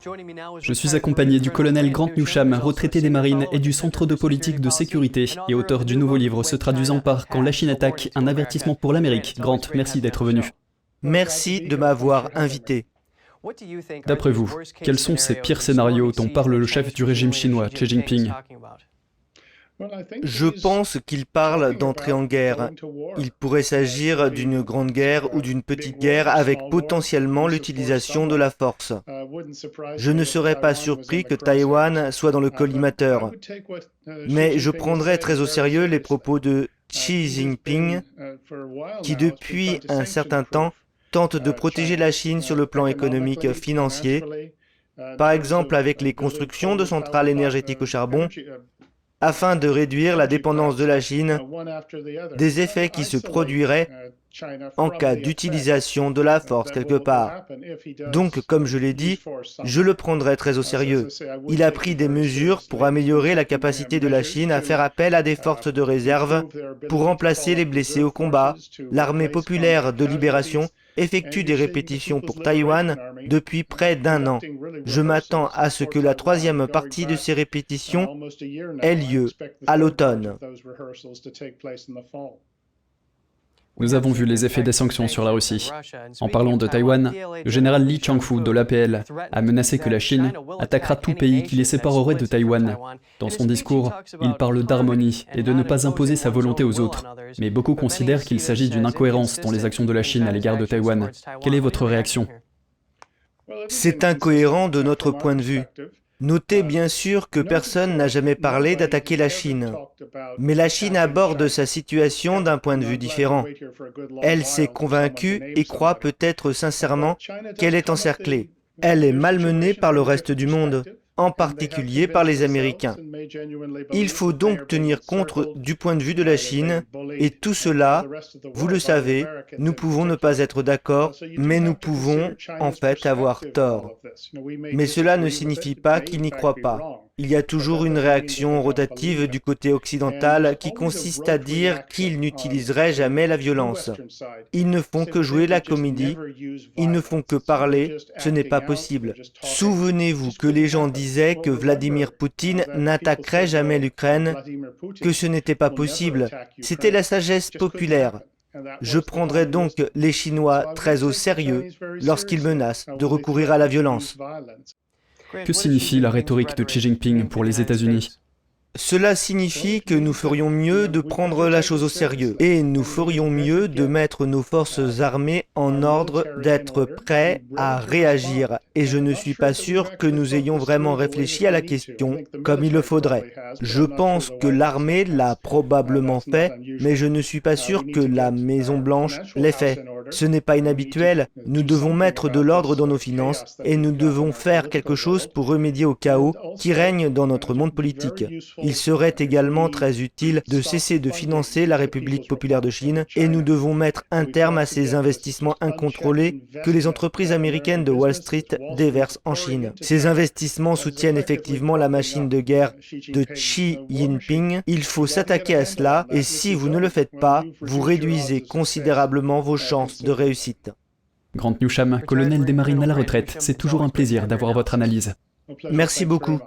Je suis accompagné du colonel Grant Newsham, retraité des marines et du Centre de politique de sécurité et auteur du nouveau livre se traduisant par « Quand la Chine attaque, un avertissement pour l'Amérique ». Grant, merci d'être venu. Merci de m'avoir invité. D'après vous, quels sont ces pires scénarios dont parle le chef du régime chinois, Xi Jinping? Je pense qu'il parle d'entrer en guerre. Il pourrait s'agir d'une grande guerre ou d'une petite guerre avec potentiellement l'utilisation de la force. Je ne serais pas surpris que Taïwan soit dans le collimateur. Mais je prendrais très au sérieux les propos de Xi Jinping, qui depuis un certain temps tente de protéger la Chine sur le plan économique, financier, par exemple avec les constructions de centrales énergétiques au charbon, afin de réduire la dépendance de la Chine des effets qui se produiraient en cas d'utilisation de la force quelque part. Donc, comme je l'ai dit, je le prendrai très au sérieux. Il a pris des mesures pour améliorer la capacité de la Chine à faire appel à des forces de réserve pour remplacer les blessés au combat. L'armée populaire de libération effectue des répétitions pour Taïwan depuis près d'un an. Je m'attends à ce que la troisième partie de ces répétitions ait lieu à l'automne. Nous avons vu les effets des sanctions sur la Russie. En parlant de Taïwan, le général Lee Chang-fu de l'APL a menacé que la Chine attaquera tout pays qui les séparerait de Taïwan. Dans son discours, il parle d'harmonie et de ne pas imposer sa volonté aux autres. Mais beaucoup considèrent qu'il s'agit d'une incohérence dans les actions de la Chine à l'égard de Taïwan. Quelle est votre réaction? C'est incohérent de notre point de vue. Notez bien sûr que personne n'a jamais parlé d'attaquer la Chine. Mais la Chine aborde sa situation d'un point de vue différent. Elle s'est convaincue et croit peut-être sincèrement qu'elle est encerclée. Elle est malmenée par le reste du monde, en particulier par les Américains. Il faut donc tenir compte du point de vue de la Chine, et tout cela, vous le savez, nous pouvons ne pas être d'accord, mais nous pouvons en fait avoir tort. Mais cela ne signifie pas qu'ils n'y croient pas. Il y a toujours une réaction rotative du côté occidental qui consiste à dire qu'ils n'utiliseraient jamais la violence. Ils ne font que jouer la comédie, ils ne font que parler, ce n'est pas possible. Souvenez-vous que les gens disaient que Vladimir Poutine n'attaquerait jamais l'Ukraine, que ce n'était pas possible. C'était la sagesse populaire. Je prendrai donc les Chinois très au sérieux lorsqu'ils menacent de recourir à la violence. Que signifie la rhétorique de Xi Jinping pour les États-Unis? Cela signifie que nous ferions mieux de prendre la chose au sérieux et nous ferions mieux de mettre nos forces armées en ordre d'être prêts à réagir. Et je ne suis pas sûr que nous ayons vraiment réfléchi à la question comme il le faudrait. Je pense que l'armée l'a probablement fait, mais je ne suis pas sûr que la Maison-Blanche l'ait fait. Ce n'est pas inhabituel, nous devons mettre de l'ordre dans nos finances et nous devons faire quelque chose pour remédier au chaos qui règne dans notre monde politique. Il serait également très utile de cesser de financer la République populaire de Chine et nous devons mettre un terme à ces investissements incontrôlés que les entreprises américaines de Wall Street déversent en Chine. Ces investissements soutiennent effectivement la machine de guerre de Xi Jinping. Il faut s'attaquer à cela et si vous ne le faites pas, vous réduisez considérablement vos chances de réussite. Grant Newsham, colonel des marines à la retraite, c'est toujours un plaisir d'avoir votre analyse. Merci beaucoup.